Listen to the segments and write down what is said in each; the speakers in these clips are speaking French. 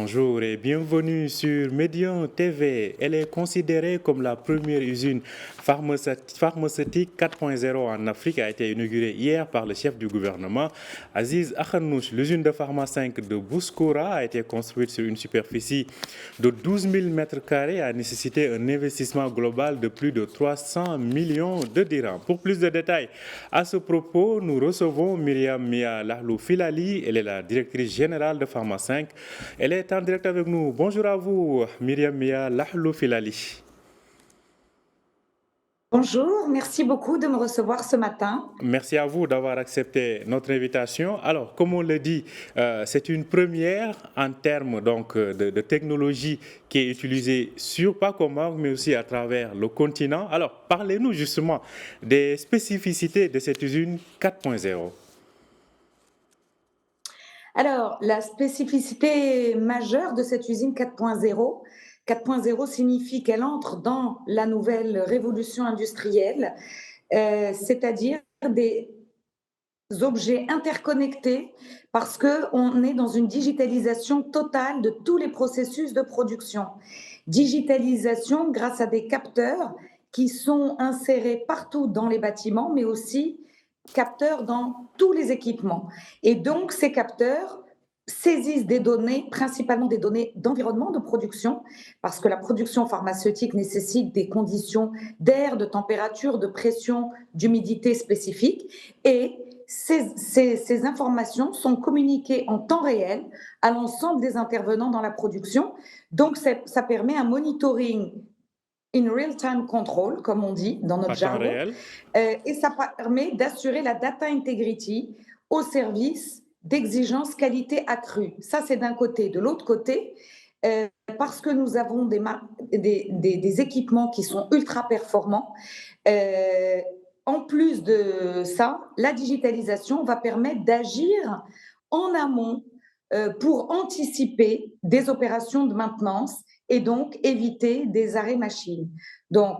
bonjour et bienvenue sur Médian TV. Elle est considérée comme la première usine pharmaceutique 4.0 en Afrique, a été inaugurée hier par le chef du gouvernement, Aziz Akhanouch. L'usine de Pharma 5 de Bouskoura a été construite sur une superficie de 12 000 m² et a nécessité un investissement global de plus de 300 millions de dirhams. Pour plus de détails à ce propos, nous recevons Myriam Mia Lahlou Filali. Elle est la directrice générale de Pharma 5. Elle est en direct avec nous. Bonjour à vous, Myriam Mia Lahlou Filali. Bonjour, merci beaucoup de me recevoir ce matin. Merci à vous d'avoir accepté notre invitation. Alors, comme on le dit, c'est une première en termes donc, de technologie qui est utilisée sur pas au Maroc, mais aussi à travers le continent. Alors, parlez-nous justement des spécificités de cette usine 4.0. Alors, la spécificité majeure de cette usine 4.0 signifie qu'elle entre dans la nouvelle révolution industrielle, c'est-à-dire des objets interconnectés parce qu'on est dans une digitalisation totale de tous les processus de production. Digitalisation grâce à des capteurs qui sont insérés partout dans les bâtiments, mais aussi capteurs dans tous les équipements. Et donc, ces capteurs saisissent des données, principalement des données d'environnement de production, parce que la production pharmaceutique nécessite des conditions d'air, de température, de pression, d'humidité spécifiques. Et ces informations sont communiquées en temps réel à l'ensemble des intervenants dans la production. Donc, ça permet un monitoring in real-time control, comme on dit dans notre À temps jargon, réel. et ça permet d'assurer la data integrity au service d'exigences qualité accrues. Ça, c'est d'un côté. De l'autre côté, parce que nous avons des équipements qui sont ultra performants, en plus de ça, la digitalisation va permettre d'agir en amont pour anticiper des opérations de maintenance et donc éviter des arrêts machines. Donc,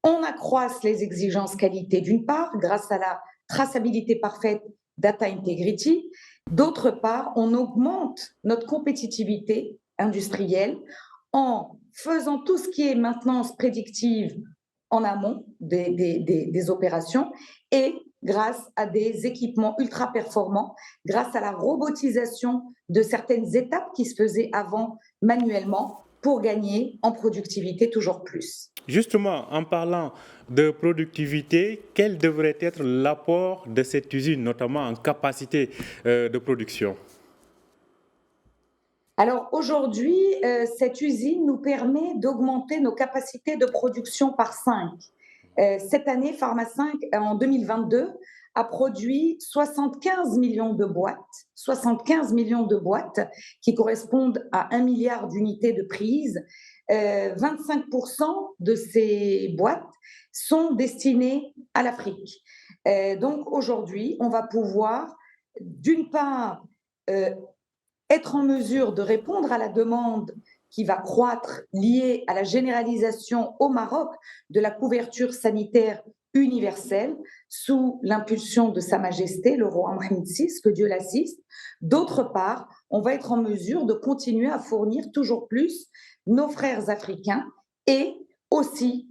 on accroisse les exigences qualité d'une part grâce à la traçabilité parfaite, data integrity. D'autre part, on augmente notre compétitivité industrielle en faisant tout ce qui est maintenance prédictive en amont des opérations et grâce à des équipements ultra performants, grâce à la robotisation de certaines étapes qui se faisaient avant manuellement pour gagner en productivité toujours plus. Justement, en parlant de productivité, quel devrait être l'apport de cette usine, notamment en capacité de production? Alors aujourd'hui, cette usine nous permet d'augmenter nos capacités de production par 5. Cette année, Pharma 5, en 2022, a produit 75 millions de boîtes, 75 millions de boîtes qui correspondent à 1 milliard d'unités de prise. 25% de ces boîtes sont destinées à l'Afrique. Donc aujourd'hui, on va pouvoir, d'une part, être en mesure de répondre à la demande qui va croître liée à la généralisation au Maroc de la couverture sanitaire universelle sous l'impulsion de Sa Majesté, le roi Mohamed VI, que Dieu l'assiste. D'autre part, on va être en mesure de continuer à fournir toujours plus nos frères africains et aussi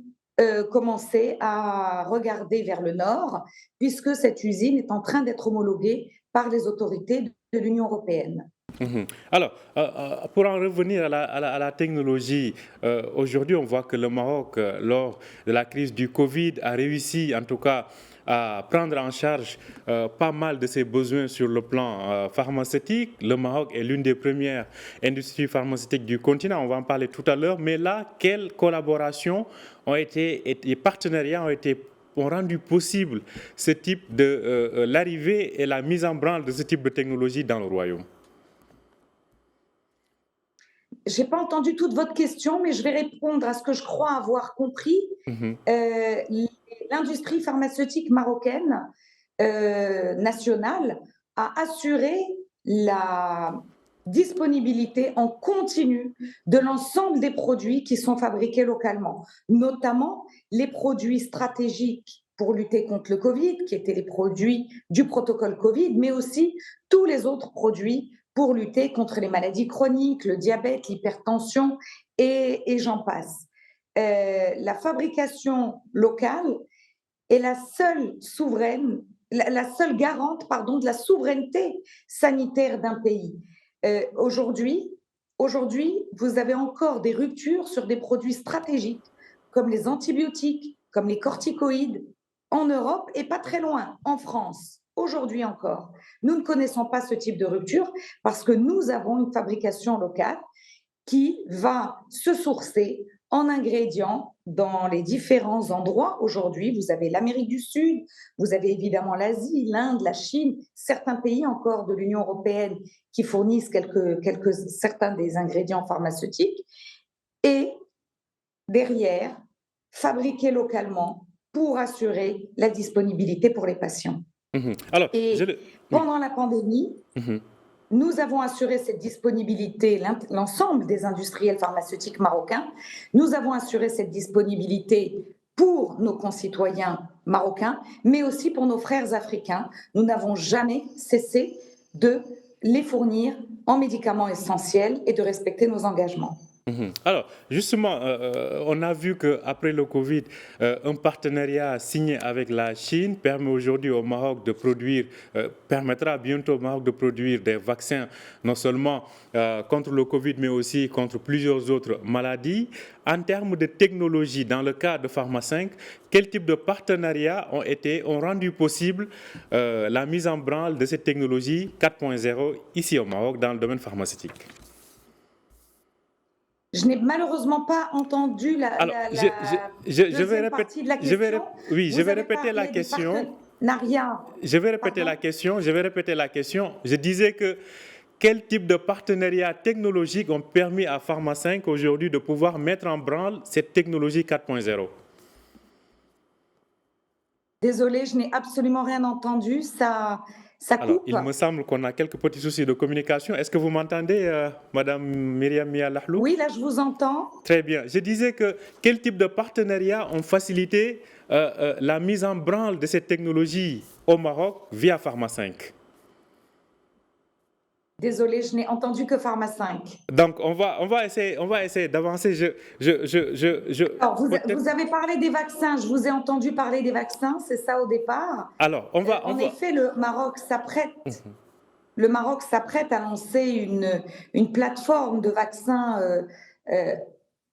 commencer à regarder vers le nord, puisque cette usine est en train d'être homologuée par les autorités de l'Union européenne. Alors, pour en revenir à la technologie, aujourd'hui, on voit que le Maroc, lors de la crise du Covid, a réussi, en tout cas, à prendre en charge pas mal de ses besoins sur le plan pharmaceutique. Le Maroc est l'une des premières industries pharmaceutiques du continent, on va en parler tout à l'heure. Mais là, quelles collaborations et partenariats ont rendu possible ce type de l'arrivée et la mise en branle de ce type de technologie dans le royaume? Je n'ai pas entendu toute votre question, mais je vais répondre à ce que je crois avoir compris. Mhm. L'industrie pharmaceutique marocaine nationale a assuré la disponibilité en continu de l'ensemble des produits qui sont fabriqués localement, notamment les produits stratégiques pour lutter contre le Covid, qui étaient les produits du protocole Covid, mais aussi tous les autres produits pour lutter contre les maladies chroniques, le diabète, l'hypertension et j'en passe. La fabrication locale est la seule souveraine, la seule garante, pardon, de la souveraineté sanitaire d'un pays. Aujourd'hui, vous avez encore des ruptures sur des produits stratégiques comme les antibiotiques, comme les corticoïdes, en Europe et pas très loin, en France. Aujourd'hui encore, nous ne connaissons pas ce type de rupture parce que nous avons une fabrication locale qui va se sourcer en ingrédients dans les différents endroits. Aujourd'hui, vous avez l'Amérique du Sud, vous avez évidemment l'Asie, l'Inde, la Chine, certains pays encore de l'Union européenne qui fournissent certains des ingrédients pharmaceutiques. Et derrière, fabriquer localement pour assurer la disponibilité pour les patients. Alors, Et pendant la pandémie, Mhm. nous avons assuré cette disponibilité, l'ensemble des industriels pharmaceutiques marocains, nous avons assuré cette disponibilité pour nos concitoyens marocains, mais aussi pour nos frères africains. Nous n'avons jamais cessé de les fournir en médicaments essentiels et de respecter nos engagements. Alors, justement, on a vu qu'après le Covid, un partenariat signé avec la Chine permet aujourd'hui au Maroc de produire, permettra bientôt au Maroc de produire des vaccins, non seulement contre le Covid, mais aussi contre plusieurs autres maladies. En termes de technologie, dans le cas de Pharma 5, quel type de partenariats ont rendu possible la mise en branle de cette technologie 4.0 ici au Maroc dans le domaine pharmaceutique? Je n'ai malheureusement pas entendu la deuxième partie de la question. Je vais répéter la question. Je vais répéter la question. Je disais que quel type de partenariats technologiques ont permis à Pharma 5 aujourd'hui de pouvoir mettre en branle cette technologie 4.0? Désolée, je n'ai absolument rien entendu. Ça coupe. Alors, il me semble qu'on a quelques petits soucis de communication. Est-ce que vous m'entendez, Madame Myriam Mia Lahlou? Oui, là, je vous entends. Très bien. Je disais que quel type de partenariats ont facilité la mise en branle de cette technologie au Maroc via Pharma 5? Désolée, je n'ai entendu que Pharma 5. Donc, on va essayer d'avancer. Alors, vous avez parlé des vaccins. Je vous ai entendu parler des vaccins, c'est ça au départ? Alors, En effet, le Maroc s'apprête à lancer une plateforme de vaccins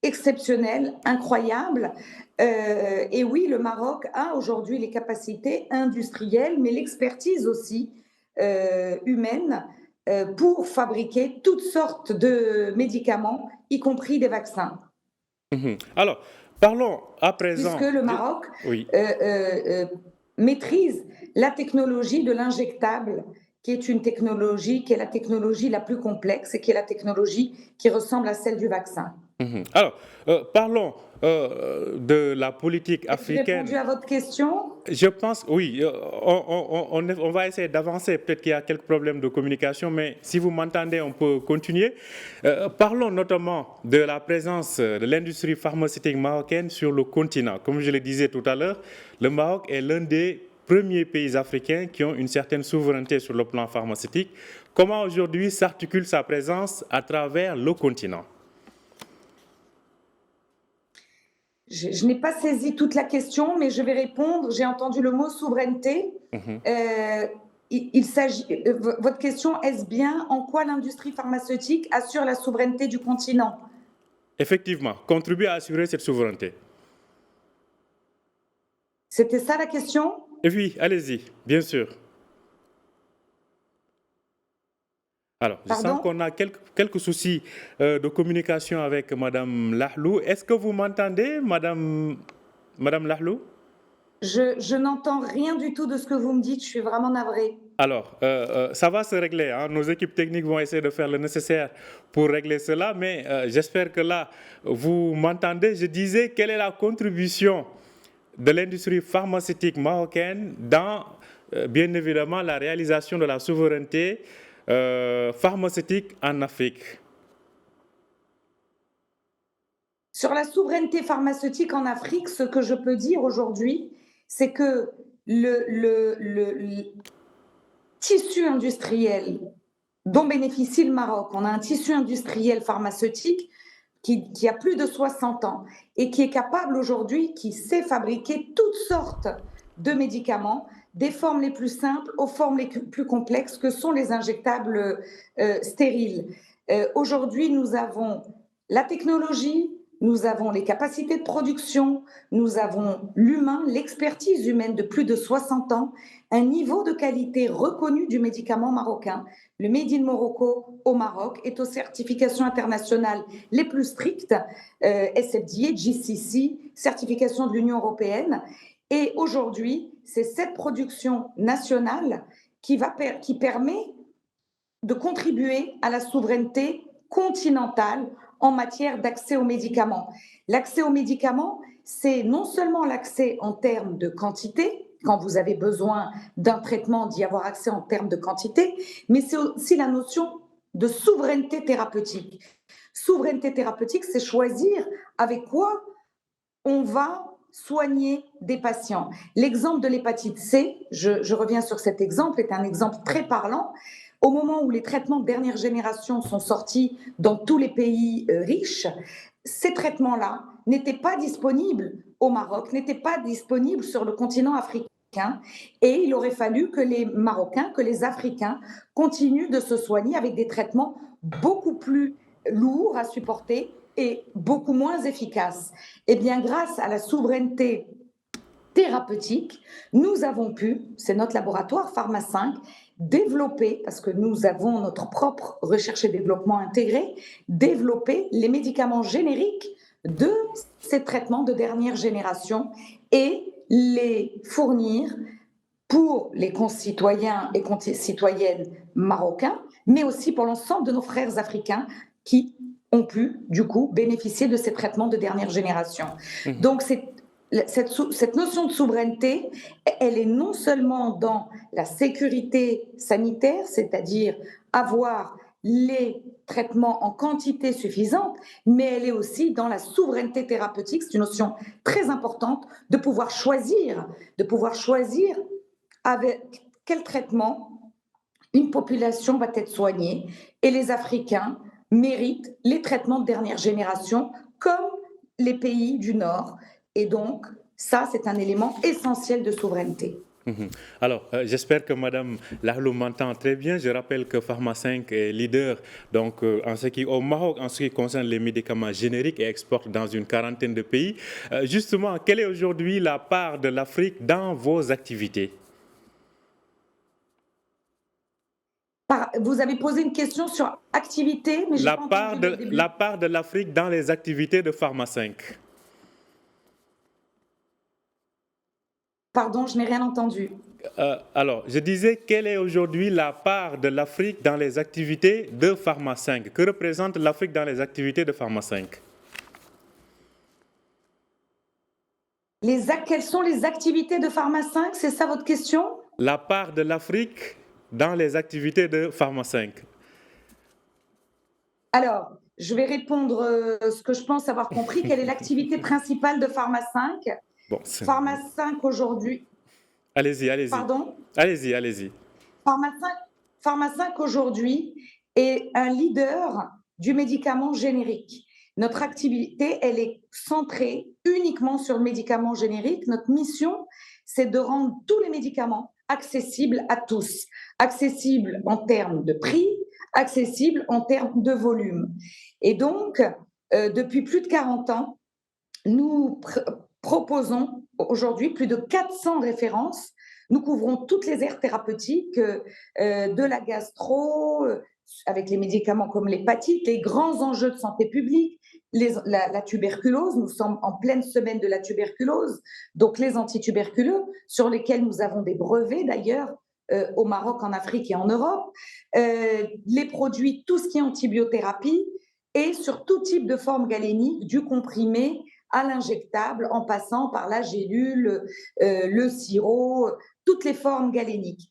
exceptionnelle, incroyable. Et oui, le Maroc a aujourd'hui les capacités industrielles, mais l'expertise aussi humaine pour fabriquer toutes sortes de médicaments, y compris des vaccins. Alors, parlons à présent. Puisque le Maroc maîtrise la technologie de l'injectable, qui est une technologie qui est la technologie la plus complexe et qui est la technologie qui ressemble à celle du vaccin. Alors, parlons de la politique africaine. J'ai répondu à votre question? Je pense, oui, on va essayer d'avancer. Peut-être qu'il y a quelques problèmes de communication, mais si vous m'entendez, on peut continuer. Parlons notamment de la présence de l'industrie pharmaceutique marocaine sur le continent. Comme je le disais tout à l'heure, le Maroc est l'un des premiers pays africains qui ont une certaine souveraineté sur le plan pharmaceutique. Comment aujourd'hui s'articule sa présence à travers le continent? Je n'ai pas saisi toute la question, mais je vais répondre. J'ai entendu le mot souveraineté. Votre question, est-ce bien en quoi l'industrie pharmaceutique assure la souveraineté du continent? Effectivement, contribue à assurer cette souveraineté. C'était ça la question? Oui, allez-y, bien sûr. Alors, je sens qu'on a quelques soucis de communication avec Madame Lahlou. Est-ce que vous m'entendez, Madame Lahlou? Je n'entends rien du tout de ce que vous me dites. Je suis vraiment navrée. Alors, ça va se régler. Hein. Nos équipes techniques vont essayer de faire le nécessaire pour régler cela. Mais j'espère que là, vous m'entendez. Je disais, quelle est la contribution de l'industrie pharmaceutique marocaine dans, bien évidemment, la réalisation de la souveraineté pharmaceutique en Afrique? Sur la souveraineté pharmaceutique en Afrique, ce que je peux dire aujourd'hui, c'est que le tissu industriel dont bénéficie le Maroc. On a un tissu industriel pharmaceutique qui a plus de 60 ans et qui est capable aujourd'hui, qui sait fabriquer toutes sortes de médicaments, des formes les plus simples aux formes les plus complexes que sont les injectables stériles. Aujourd'hui, nous avons la technologie, nous avons les capacités de production, nous avons l'humain, l'expertise humaine de plus de 60 ans, un niveau de qualité reconnu du médicament marocain. Le Made in Morocco au Maroc est aux certifications internationales les plus strictes, SFDA, GCC, certification de l'Union européenne. Et aujourd'hui, c'est cette production nationale qui permet de contribuer à la souveraineté continentale en matière d'accès aux médicaments. L'accès aux médicaments, c'est non seulement l'accès en termes de quantité, quand vous avez besoin d'un traitement, d'y avoir accès en termes de quantité, mais c'est aussi la notion de souveraineté thérapeutique. Souveraineté thérapeutique, c'est choisir avec quoi on va soigner des patients. L'exemple de l'hépatite C, je reviens sur cet exemple, est un exemple très parlant. Au moment où les traitements de dernière génération sont sortis dans tous les pays riches, ces traitements-là n'étaient pas disponibles au Maroc, n'étaient pas disponibles sur le continent africain. Et il aurait fallu que les Marocains, que les Africains continuent de se soigner avec des traitements beaucoup plus lourds à supporter et beaucoup moins efficaces. Eh bien, grâce à la souveraineté thérapeutique, nous avons pu, c'est notre laboratoire Pharma 5, développer, parce que nous avons notre propre recherche et développement intégré, développer les médicaments génériques de ces traitements de dernière génération et les fournir pour les concitoyens et concitoyennes marocains, mais aussi pour l'ensemble de nos frères africains qui ont pu, du coup, bénéficier de ces traitements de dernière génération. Donc, cette notion de souveraineté, elle est non seulement dans la sécurité sanitaire, c'est-à-dire avoir les traitements en quantité suffisante, mais elle est aussi dans la souveraineté thérapeutique. C'est une notion très importante de pouvoir choisir avec quel traitement une population va être soignée. Et les Africains méritent les traitements de dernière génération comme les pays du Nord. Et donc, ça, c'est un élément essentiel de souveraineté. Alors, j'espère que Madame Lahlou m'entend très bien. Je rappelle que Pharma 5 est leader donc, au Maroc en ce qui concerne les médicaments génériques et exporte dans une quarantaine de pays. Justement, quelle est aujourd'hui la part de l'Afrique dans vos activités? Vous avez posé une question sur activité, mais j'ai pas entendu le début. La part de l'Afrique dans les activités de Pharma 5. Pardon, je n'ai rien entendu. Alors, je disais, quelle est aujourd'hui la part de l'Afrique dans les activités de Pharma 5? Que représente l'Afrique dans les activités de Pharma 5? Quelles sont les activités de Pharma 5? C'est ça votre question? La part de l'Afrique dans les activités de Pharma 5. Alors, je vais répondre ce que je pense avoir compris. Quelle est l'activité principale de Pharma 5? Bon, Pharma 5 aujourd'hui. Allez-y, allez-y. Pardon? Allez-y, allez-y. Pharma 5 aujourd'hui est un leader du médicament générique. Notre activité, elle est centrée uniquement sur le médicament générique. Notre mission, c'est de rendre tous les médicaments accessibles à tous, accessibles en termes de prix, accessibles en termes de volume. Et donc, depuis plus de 40 ans, nous proposons aujourd'hui plus de 400 références. Nous couvrons toutes les aires thérapeutiques, de la gastro, avec les médicaments comme l'hépatite, les grands enjeux de santé publique, la tuberculose. Nous sommes en pleine semaine de la tuberculose, donc les antituberculeux, sur lesquels nous avons des brevets d'ailleurs, au Maroc, en Afrique et en Europe, les produits, tout ce qui est antibiothérapie, et sur tout type de forme galénique, du comprimé à l'injectable, en passant par la gélule, le sirop, toutes les formes galéniques.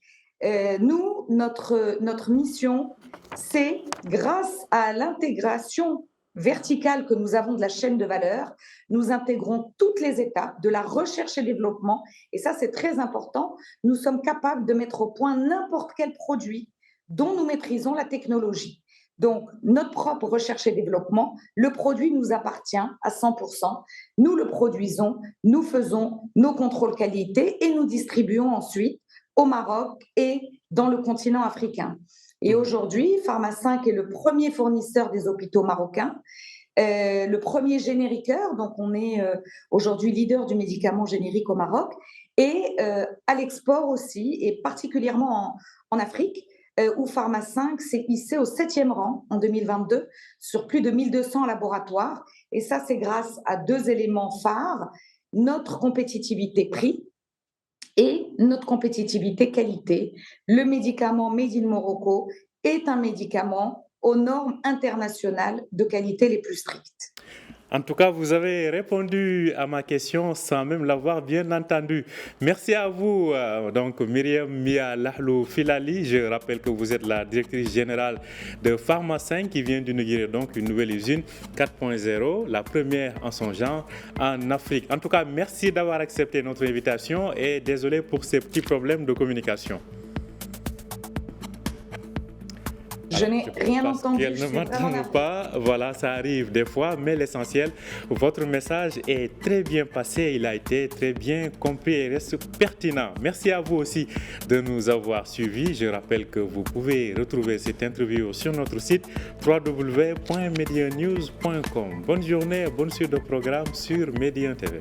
Nous, notre mission, c'est grâce à l'intégration verticale que nous avons de la chaîne de valeur, nous intégrons toutes les étapes de la recherche et développement, et ça c'est très important. Nous sommes capables de mettre au point n'importe quel produit dont nous maîtrisons la technologie. Donc, notre propre recherche et développement, le produit nous appartient à 100%. Nous le produisons, nous faisons nos contrôles qualité et nous distribuons ensuite au Maroc et dans le continent africain. Et aujourd'hui, Pharma 5 est le premier fournisseur des hôpitaux marocains, le premier génériqueur, donc on est aujourd'hui leader du médicament générique au Maroc, et à l'export aussi, et particulièrement en Afrique, où Pharma 5 s'est hissé au 7e rang en 2022 sur plus de 1200 laboratoires. Et ça, c'est grâce à 2 éléments phares, notre compétitivité prix et notre compétitivité qualité. Le médicament Made in Morocco est un médicament aux normes internationales de qualité les plus strictes. En tout cas, vous avez répondu à ma question sans même l'avoir bien entendu. Merci à vous, donc Myriam Mia Lahlou Filali. Je rappelle que vous êtes la directrice générale de Pharma 5 qui vient d'inaugurer donc une nouvelle usine 4.0, la première en son genre en Afrique. En tout cas, merci d'avoir accepté notre invitation et désolé pour ces petits problèmes de communication. Je n'ai rien entendu. Elle ne m'entend pas. Voilà, ça arrive des fois, mais l'essentiel, votre message est très bien passé. Il a été très bien compris et reste pertinent. Merci à vous aussi de nous avoir suivis. Je rappelle que vous pouvez retrouver cette interview sur notre site www.medianews.com. Bonne journée, bonne suite de programme sur Median TV.